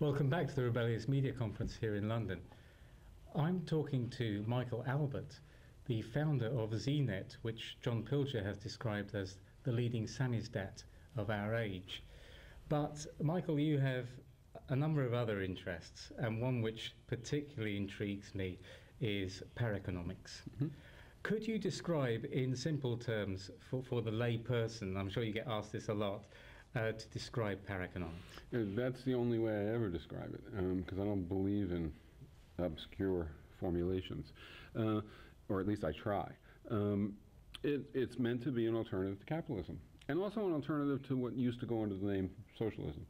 Welcome back to the Rebellious Media Conference here in London. I'm talking to Michael Albert, the founder of Znet, which John Pilger has described as the leading samizdat of our age. But Michael, you have a number of other interests, and one which particularly intrigues me is Pareconomics. Mm-hmm. Could you describe in simple terms for the lay person, I'm sure you get asked this a lot, to describe Pareconomics? That's the only way I ever describe it, because I don't believe in obscure formulations, or at least I try. It's meant to be an alternative to capitalism, and also an alternative to what used to go under the name socialism.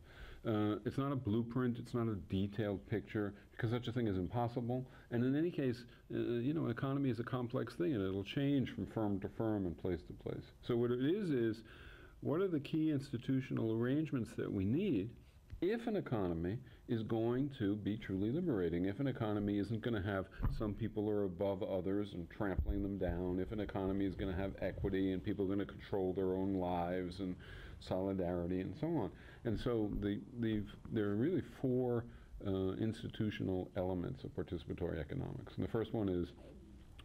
It's not a blueprint, it's not a detailed picture, because such a thing is impossible. And in any case, an economy is a complex thing, and it'll change from firm to firm and place to place. So what it is what are the key institutional arrangements that we need if an economy is going to be truly liberating, if an economy isn't going to have some people are above others and trampling them down, if an economy is going to have equity and people are going to control their own lives and solidarity and so on. And so there are really four institutional elements of participatory economics. And the first one is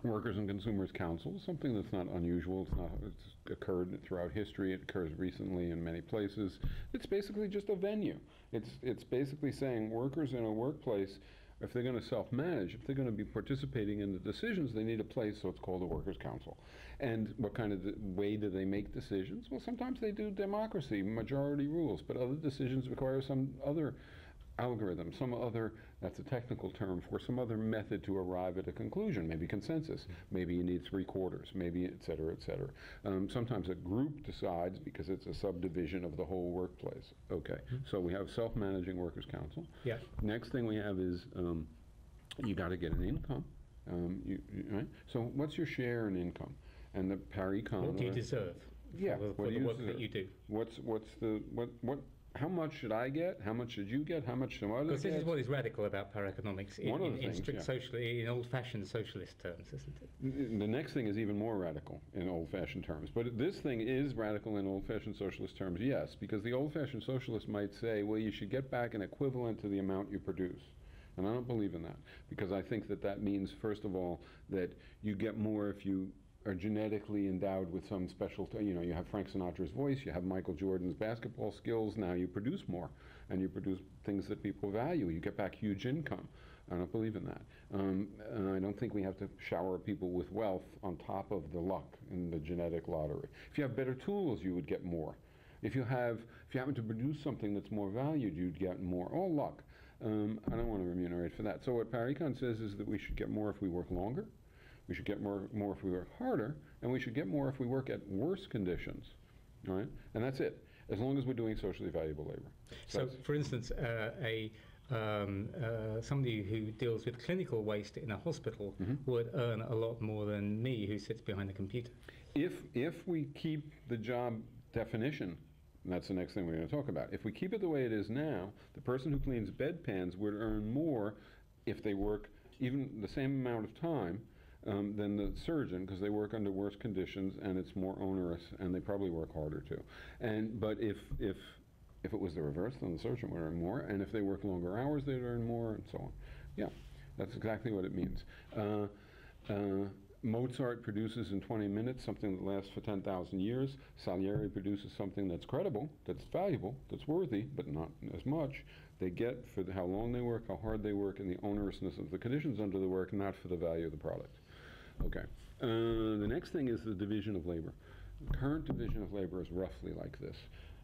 Workers and Consumers Council, something that's not unusual. It's occurred throughout history. It occurs recently in many places. It's basically just a venue. It's basically saying workers in a workplace, if they're going to self-manage, if they're going to be participating in the decisions, they need a place, so it's called a Workers' Council. And what kind of way do they make decisions? Well, sometimes they do democracy, majority rules, but other decisions require some other algorithm, some other, that's a technical term for some other method to arrive at a conclusion, maybe consensus, maybe you need 3/4, maybe et cetera, et cetera. Sometimes a group decides because it's a subdivision of the whole workplace. Okay, so we have self-managing workers' council. Yeah. Next thing we have is you got to get an income. Right? So what's your share in income? And the Parecon. What do you deserve? Yeah, for the work that you do. How much should I get? How much should you get? How much should others get? Because this is what is radical about Pareconomics in strict socially, in old-fashioned socialist terms, isn't it? The next thing is even more radical in old-fashioned terms. But this thing is radical in old-fashioned socialist terms, yes, because the old-fashioned socialist might say, well, you should get back an equivalent to the amount you produce. And I don't believe in that, because I think that means, first of all, that you get more if you are genetically endowed with some special, you have Frank Sinatra's voice, you have Michael Jordan's basketball skills, now you produce more, and you produce things that people value. You get back huge income. I don't believe in that. And I don't think we have to shower people with wealth on top of the luck in the genetic lottery. If you have better tools, you would get more. If you happen to produce something that's more valued, you'd get more. All luck. I don't want to remunerate for that. So what Parecon says is that we should get more if we work longer. We should get more if we work harder, and we should get more if we work at worse conditions, right? And that's it, as long as we're doing socially valuable labor. So for instance, somebody who deals with clinical waste in a hospital would earn a lot more than me, who sits behind a computer. If we keep the job definition, and that's the next thing we're going to talk about, if we keep it the way it is now, the person who cleans bedpans would earn more if they work even the same amount of time than the surgeon, because they work under worse conditions and it's more onerous, and they probably work harder too. But if it was the reverse, then the surgeon would earn more, and if they work longer hours, they'd earn more, and so on. Yeah, that's exactly what it means. Mozart produces in 20 minutes something that lasts for 10,000 years. Salieri produces something that's credible, that's valuable, that's worthy, but not as much. They get for how long they work, how hard they work, and the onerousness of the conditions under the work, not for the value of the product. Okay. The next thing is the division of labor. The current division of labor is roughly like this.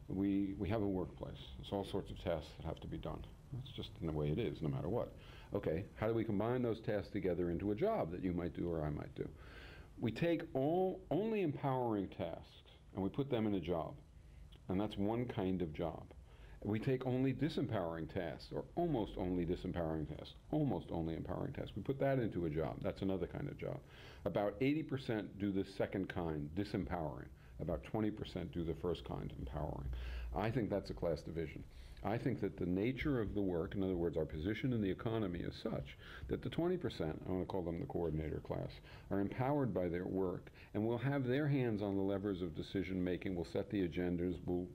We have a workplace. There's all sorts of tasks that have to be done. That's just the way it is, no matter what. Okay, how do we combine those tasks together into a job that you might do or I might do? We take only empowering tasks and we put them in a job. And that's one kind of job. We take only disempowering tasks, or almost only disempowering tasks, almost only empowering tasks. We put that into a job. That's another kind of job. About 80% do the second kind, disempowering. About 20% do the first kind, empowering. I think that's a class division. I think that the nature of the work, in other words, our position in the economy is such that the 20%, I want to call them the coordinator class, are empowered by their work and will have their hands on the levers of decision making, will set the agendas, will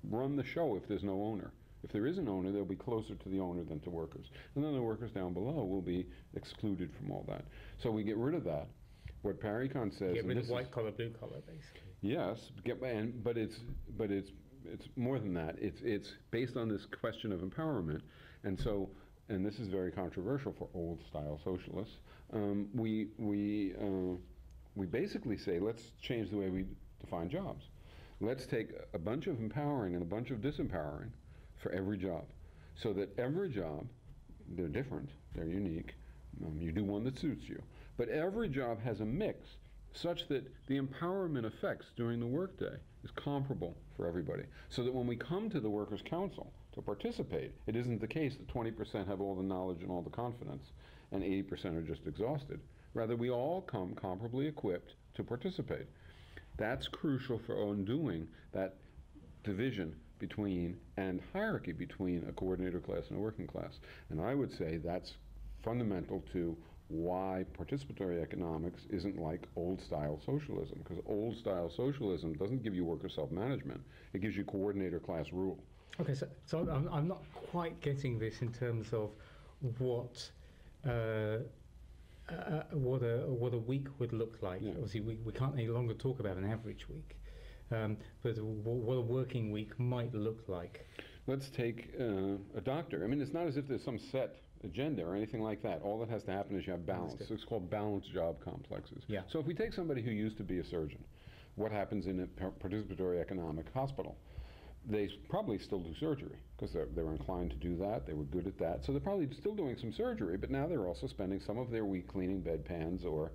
run the show if there's no owner. If there is an owner, they'll be closer to the owner than to workers. And then the workers down below will be excluded from all that. So we get rid of that. What Parecon says... Get rid of white collar, blue collar, basically. Yes, but it's more than that. It's based on this question of empowerment. And so, and this is very controversial for old-style socialists, we basically say, let's change the way we define jobs. Let's take a bunch of empowering and a bunch of disempowering for every job, so that every job, they're different, they're unique, you do one that suits you, but every job has a mix such that the empowerment effects during the workday is comparable for everybody, so that when we come to the Workers' Council to participate, it isn't the case that 20% have all the knowledge and all the confidence and 80% are just exhausted. Rather, we all come comparably equipped to participate. That's crucial for undoing that division between and hierarchy between a coordinator class and a working class. And I would say that's fundamental to why participatory economics isn't like old-style socialism, because old-style socialism doesn't give you worker self-management. It gives you coordinator class rule. Okay, so I'm not quite getting this in terms of what a week would look like. Yeah. Obviously, we can't any longer talk about an average week, but what a working week might look like. Let's take a doctor. I mean, it's not as if there's some set agenda or anything like that. All that has to happen is you have balance. It's called balanced job complexes. Yeah. So if we take somebody who used to be a surgeon, what happens in a participatory economic hospital? They probably still do surgery because they were inclined to do that. They were good at that. So they're probably still doing some surgery, but now they're also spending some of their week cleaning bedpans or,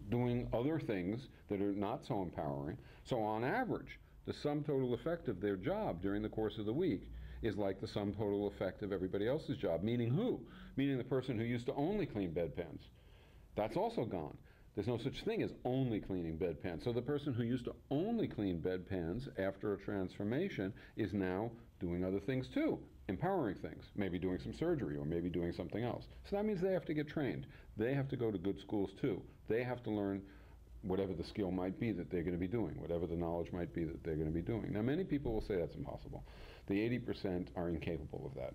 doing other things that are not so empowering. So on average, the sum total effect of their job during the course of the week is like the sum total effect of everybody else's job. Meaning who? Meaning the person who used to only clean bedpans. That's also gone. There's no such thing as only cleaning bedpans. So the person who used to only clean bedpans after a transformation is now doing other things too, empowering things, maybe doing some surgery or maybe doing something else. So that means they have to get trained. They have to go to good schools too. They have to learn whatever the skill might be that they're going to be doing, whatever the knowledge might be that they're going to be doing. Now, many people will say that's impossible. The 80% are incapable of that.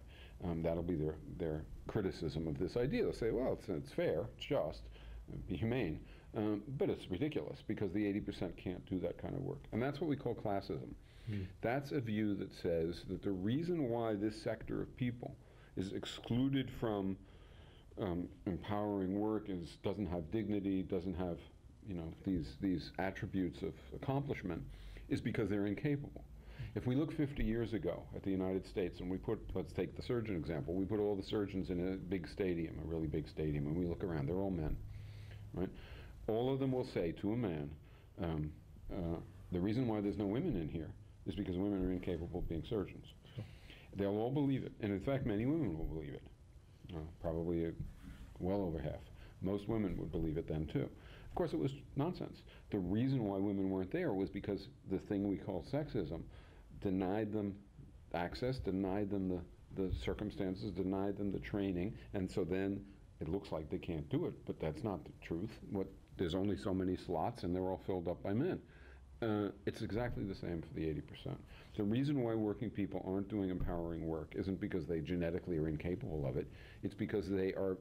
That'll be their criticism of this idea. They'll say, well, it's fair, it's just, be humane. But it's ridiculous because the 80% can't do that kind of work. And that's what we call classism. That's a view that says that the reason why this sector of people is excluded from empowering work, doesn't have dignity, doesn't have these attributes of accomplishment, is because they're incapable. If we look 50 years ago at the United States and we put, let's take the surgeon example, we put all the surgeons in a big stadium, a really big stadium, and we look around, they're all men, right? All of them will say to a man, the reason why there's no women in here is because women are incapable of being surgeons. Sure. They'll all believe it, and in fact many women will believe it, probably well over half. Most women would believe it then too. Of course it was nonsense. The reason why women weren't there was because the thing we call sexism denied them access, denied them the circumstances, denied them the training, and so then it looks like they can't do it, but that's not the truth. There's only so many slots and they're all filled up by men. It's exactly the same for the 80%. The reason why working people aren't doing empowering work isn't because they genetically are incapable of it. It's because they are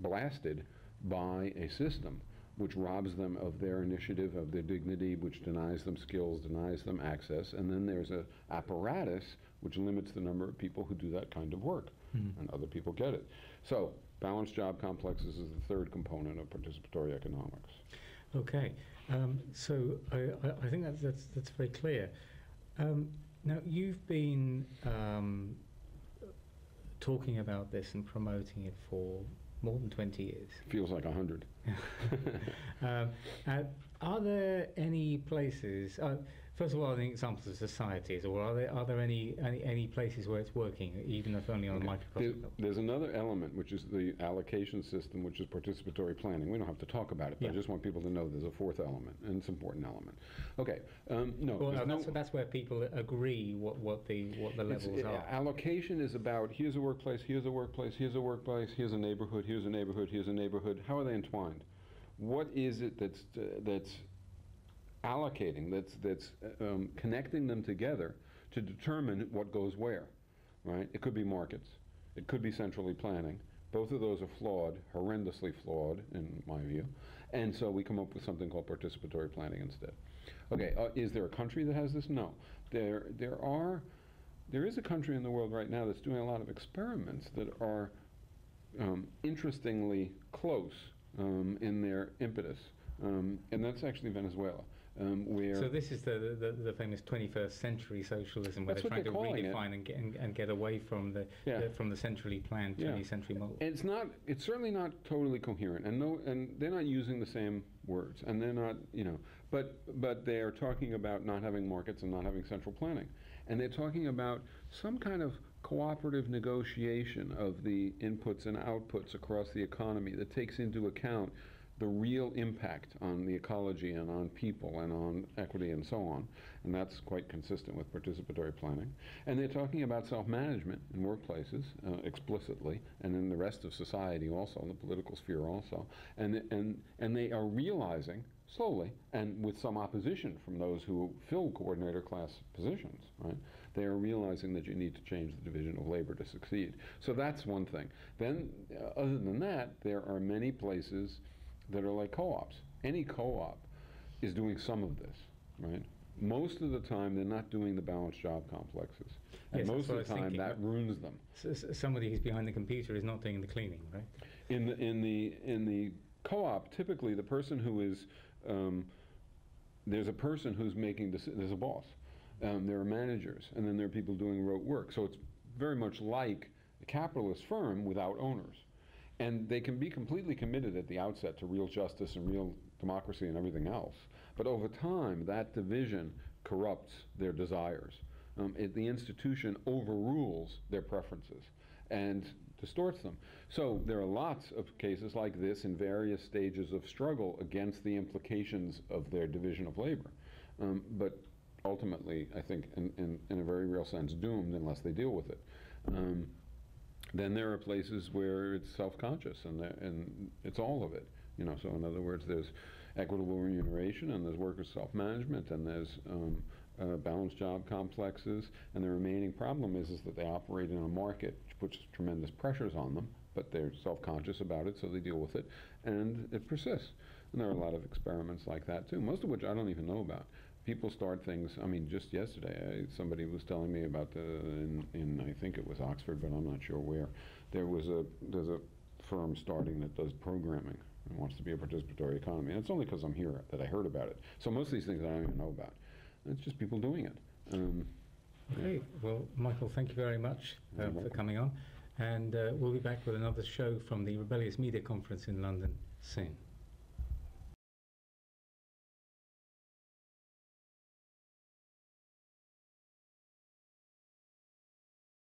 blasted by a system which robs them of their initiative, of their dignity, which denies them skills, denies them access, and then there's an apparatus which limits the number of people who do that kind of work, and other people get it. So balanced job complexes is the third component of participatory economics. Okay, so I think that's very clear. Now you've been talking about this and promoting it for more than 20 years. Feels like 100. Are there any places, first of all, are there examples of societies, or are there any places where it's working, even if only on a microcosmic level? There's another element, which is the allocation system, which is participatory planning. We don't have to talk about it, but I just want people to know there's a fourth element, and it's an important element. Okay, that's where people agree what the levels are. Allocation is about, here's a workplace, here's a workplace, here's a workplace, here's a neighborhood, here's a neighborhood, here's a neighborhood. How are they entwined? What is it that's allocating, that's connecting them together to determine what goes where, right? It could be markets. It could be centrally planning. Both of those are flawed, horrendously flawed, in my view. And so we come up with something called participatory planning instead. Okay, is there a country that has this? No. There is a country in the world right now that's doing a lot of experiments that are interestingly close in their impetus, and that's actually Venezuela. So this is the famous 21st century socialism, where they're trying to redefine and get away from the centrally planned 20th century model. It's certainly not totally coherent, and they're not using the same words, and they're not, but they are talking about not having markets and not having central planning, and they're talking about some kind of cooperative negotiation of the inputs and outputs across the economy that takes into account the real impact on the ecology and on people and on equity and so on. And that's quite consistent with participatory planning. And they're talking about self-management in workplaces explicitly, and in the rest of society also, in the political sphere also. And they are realizing slowly, and with some opposition from those who fill coordinator class positions, right? They are realizing that you need to change the division of labor to succeed. So that's one thing. Then, other than that, there are many places that are like co-ops. Any co-op is doing some of this, right? Most of the time, they're not doing the balanced job complexes. And yes, most of the time, that ruins them. So somebody who's behind the computer is not doing the cleaning, right? In the co-op, typically, the person who is, there's a person who's making, there's a boss. There are managers, and then there are people doing rote work. So it's very much like a capitalist firm without owners. And they can be completely committed at the outset to real justice and real democracy and everything else. But over time, that division corrupts their desires. The institution overrules their preferences and distorts them. So there are lots of cases like this in various stages of struggle against the implications of their division of labor. But ultimately, I think, in a very real sense, doomed unless they deal with it. Then there are places where it's self-conscious, and it's all of it. So in other words, there's equitable remuneration, and there's worker self-management, and there's balanced job complexes, and the remaining problem is that they operate in a market which puts tremendous pressures on them, but they're self-conscious about it, so they deal with it, and it persists. And there are a lot of experiments like that too, most of which I don't even know about. People start things. I mean, just yesterday, somebody was telling me about in I think it was Oxford, but I'm not sure where. There's a firm starting that does programming and wants to be a participatory economy. And it's only because I'm here that I heard about it. So most of these things I don't even know about. It's just people doing it. Okay. Yeah. Well, Michael, thank you very much for coming on, and we'll be back with another show from the Rebellious Media Conference in London soon.